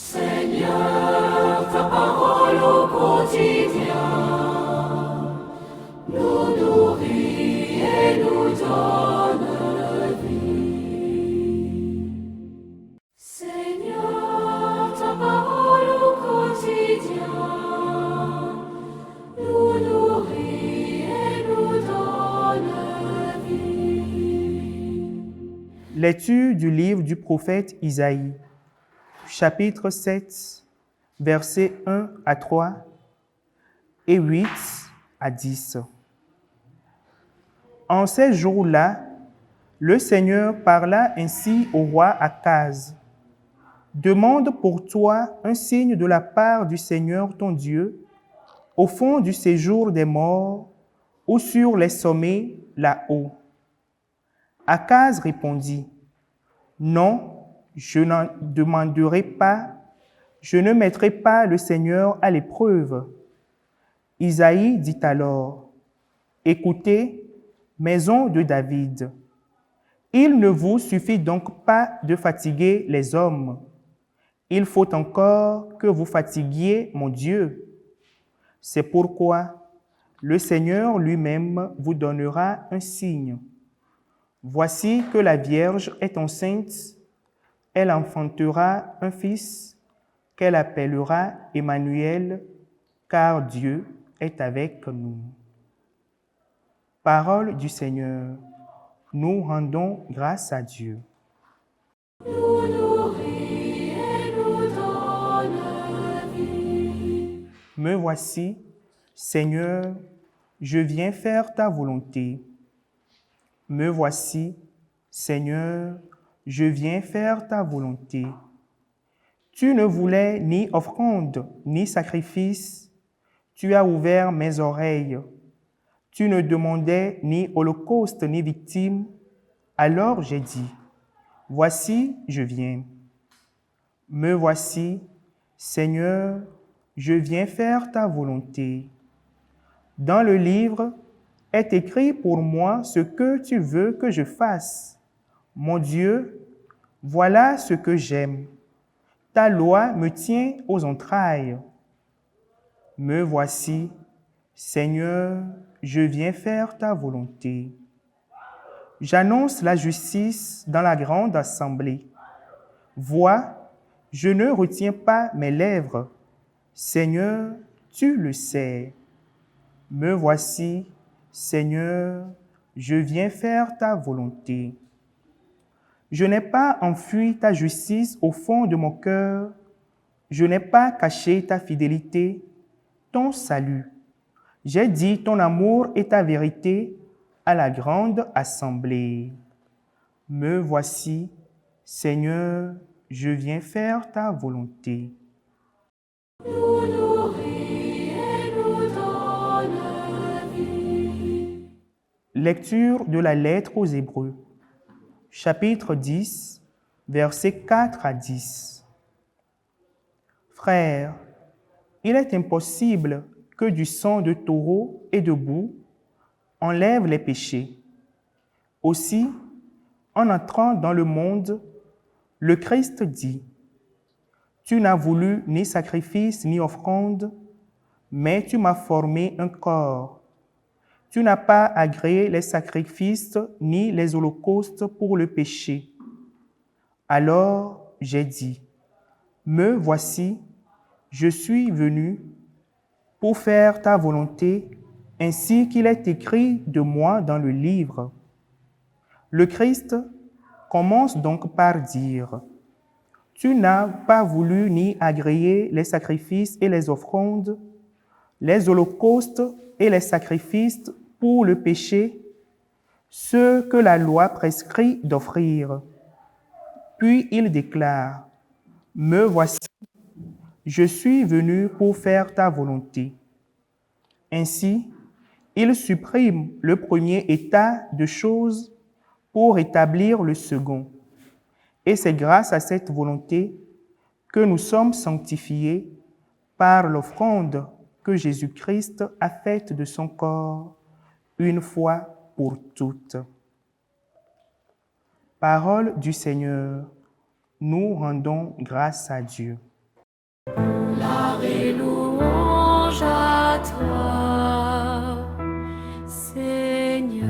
Seigneur, ta parole au quotidien nous nourrit et nous donne vie. Seigneur, ta parole au quotidien nous nourrit et nous donne vie. Lecture du livre du prophète Isaïe, chapitre 7, versets 1 à 3 et 8 à 10. En ces jours-là, le Seigneur parla ainsi au roi Akaz. Demande pour toi un signe de la part du Seigneur ton Dieu, au fond du séjour des morts ou sur les sommets là-haut. Akaz répondit, non, je n'en demanderai pas, je ne mettrai pas le Seigneur à l'épreuve. Isaïe dit alors, écoutez, maison de David, il ne vous suffit donc pas de fatiguer les hommes, il faut encore que vous fatiguiez mon Dieu. C'est pourquoi le Seigneur lui-même vous donnera un signe. Voici que la Vierge est enceinte, elle enfantera un fils qu'elle appellera Emmanuel, car Dieu est avec nous. Parole du Seigneur, nous rendons grâce à Dieu. Nous nourrit et nous donne vie. Me voici, Seigneur, je viens faire ta volonté. Me voici, Seigneur, je viens faire ta volonté. Tu ne voulais ni offrande, ni sacrifice. Tu as ouvert mes oreilles. Tu ne demandais ni holocauste, ni victime. Alors j'ai dit, voici, je viens. Me voici, Seigneur, je viens faire ta volonté. Dans le livre est écrit pour moi ce que tu veux que je fasse. Mon Dieu, voilà ce que j'aime. Ta loi me tient aux entrailles. Me voici, Seigneur, je viens faire ta volonté. J'annonce la justice dans la grande assemblée. Vois, je ne retiens pas mes lèvres. Seigneur, tu le sais. Me voici, Seigneur, je viens faire ta volonté. Je n'ai pas enfui ta justice au fond de mon cœur. Je n'ai pas caché ta fidélité, ton salut. J'ai dit ton amour et ta vérité à la grande assemblée. Me voici, Seigneur, je viens faire ta volonté. Nous nourrit et nous donne vie. Lecture de la lettre aux Hébreux, chapitre 10, versets 4 à 10. Frères, il est impossible que du sang de taureau et de boue enlève les péchés. Aussi, en entrant dans le monde, le Christ dit, « Tu n'as voulu ni sacrifice ni offrande, mais tu m'as formé un corps. Tu n'as pas agréé les sacrifices ni les holocaustes pour le péché. » Alors j'ai dit, « Me voici, je suis venu pour faire ta volonté, ainsi qu'il est écrit de moi dans le livre. » Le Christ commence donc par dire, « Tu n'as pas voulu ni agréer les sacrifices et les offrandes, les holocaustes et les sacrifices pour le péché, ceux que la loi prescrit d'offrir. » Puis il déclare, « Me voici, je suis venu pour faire ta volonté. » Ainsi, il supprime le premier état de choses pour établir le second. Et c'est grâce à cette volonté que nous sommes sanctifiés par l'offrande que Jésus-Christ a faite de son corps une fois pour toutes. Parole du Seigneur, nous rendons grâce à Dieu. Gloire et louange à toi, Seigneur.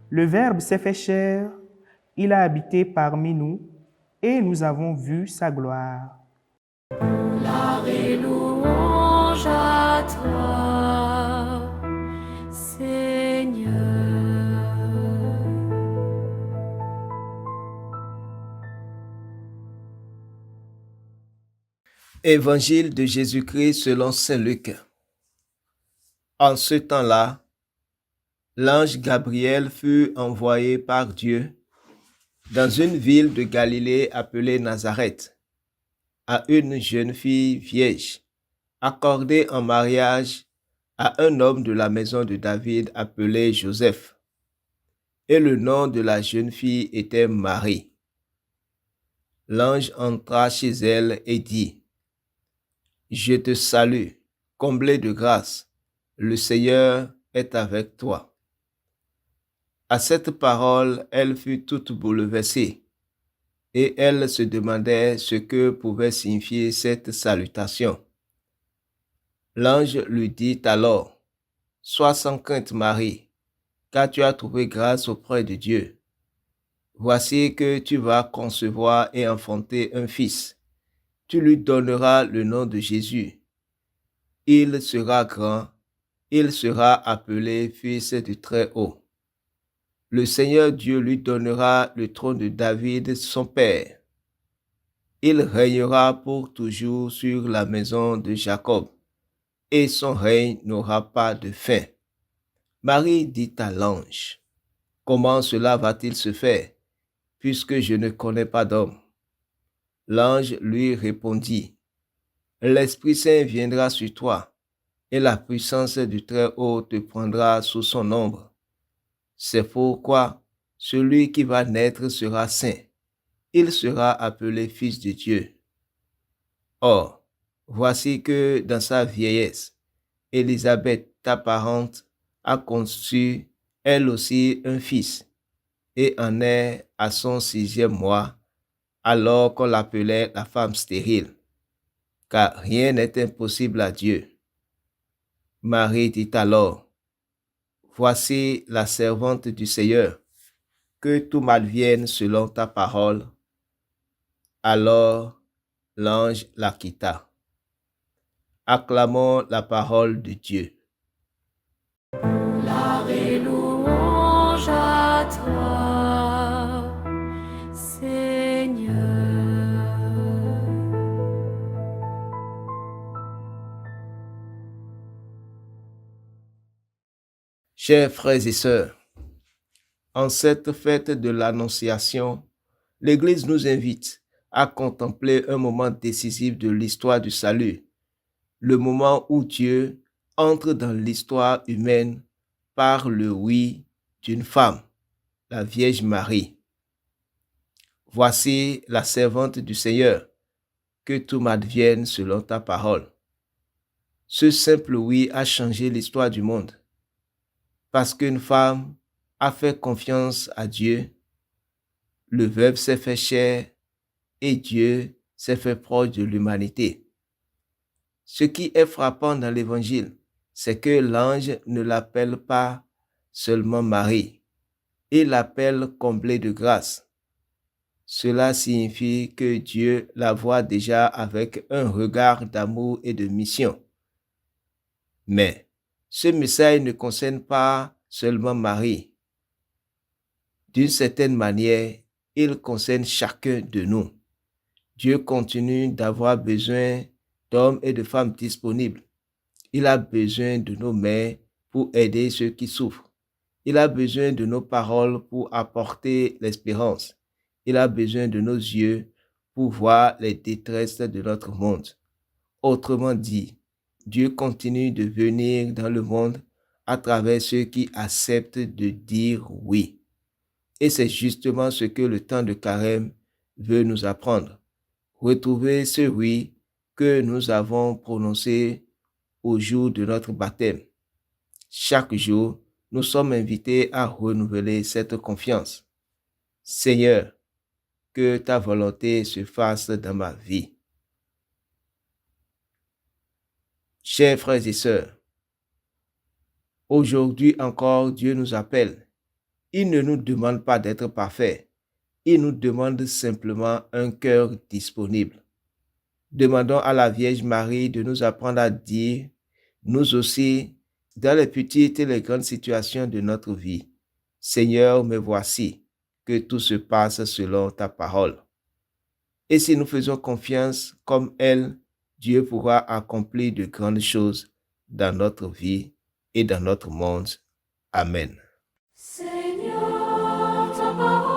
Le Verbe s'est fait chair, il a habité parmi nous, et nous avons vu sa gloire. Gloire et louange à toi, Seigneur. Évangile de Jésus-Christ selon saint Luc. En ce temps-là, l'ange Gabriel fut envoyé par Dieu dans une ville de Galilée appelée Nazareth, à une jeune fille vierge, accordée en mariage à un homme de la maison de David appelé Joseph. Et le nom de la jeune fille était Marie. L'ange entra chez elle et dit: Je te salue, comblée de grâce, le Seigneur est avec toi. À cette parole, elle fut toute bouleversée, et elle se demandait ce que pouvait signifier cette salutation. L'ange lui dit alors: Sois sans crainte, Marie, car tu as trouvé grâce auprès de Dieu. Voici que tu vas concevoir et enfanter un fils. Tu lui donneras le nom de Jésus. Il sera grand, il sera appelé Fils du Très-Haut. Le Seigneur Dieu lui donnera le trône de David, son père. Il régnera pour toujours sur la maison de Jacob, et son règne n'aura pas de fin. Marie dit à l'ange: Comment cela va-t-il se faire, puisque je ne connais pas d'homme? L'ange lui répondit: L'Esprit Saint viendra sur toi, et la puissance du Très-Haut te prendra sous son ombre. C'est pourquoi celui qui va naître sera saint. Il sera appelé Fils de Dieu. Or, voici que dans sa vieillesse, Élisabeth, ta parente, a conçu elle aussi un fils, et en est à son 6e mois, alors qu'on l'appelait la femme stérile, car rien n'est impossible à Dieu. Marie dit alors: Voici la servante du Seigneur, que tout m'advienne selon ta parole. Alors l'ange la quitta. Acclamons la parole de Dieu. Gloire et louange à toi, Seigneur. Chers frères et sœurs, en cette fête de l'Annonciation, l'Église nous invite à contempler un moment décisif de l'histoire du salut, le moment où Dieu entre dans l'histoire humaine par le oui d'une femme, la Vierge Marie. Voici la servante du Seigneur, que tout m'advienne selon ta parole. Ce simple oui a changé l'histoire du monde, parce qu'une femme a fait confiance à Dieu, le Verbe s'est fait chair et Dieu s'est fait proche de l'humanité. Ce qui est frappant dans l'Évangile, c'est que l'ange ne l'appelle pas seulement Marie, il l'appelle comblée de grâce. Cela signifie que Dieu la voit déjà avec un regard d'amour et de mission. Mais ce message ne concerne pas seulement Marie. D'une certaine manière, il concerne chacun de nous. Dieu continue d'avoir besoin d'hommes et de femmes disponibles. Il a besoin de nos mains pour aider ceux qui souffrent. Il a besoin de nos paroles pour apporter l'espérance. Il a besoin de nos yeux pour voir les détresses de notre monde. Autrement dit, Dieu continue de venir dans le monde à travers ceux qui acceptent de dire oui. Et c'est justement ce que le temps de carême veut nous apprendre. Retrouver ce oui que nous avons prononcé au jour de notre baptême. Chaque jour, nous sommes invités à renouveler cette confiance. Seigneur, que ta volonté se fasse dans ma vie. Chers frères et sœurs, aujourd'hui encore, Dieu nous appelle. Il ne nous demande pas d'être parfaits. Il nous demande simplement un cœur disponible. Demandons à la Vierge Marie de nous apprendre à dire, nous aussi, dans les petites et les grandes situations de notre vie, Seigneur, me voici, que tout se passe selon ta parole. Et si nous faisons confiance comme elle, Dieu pourra accomplir de grandes choses dans notre vie et dans notre monde. Amen. Seigneur, ta parole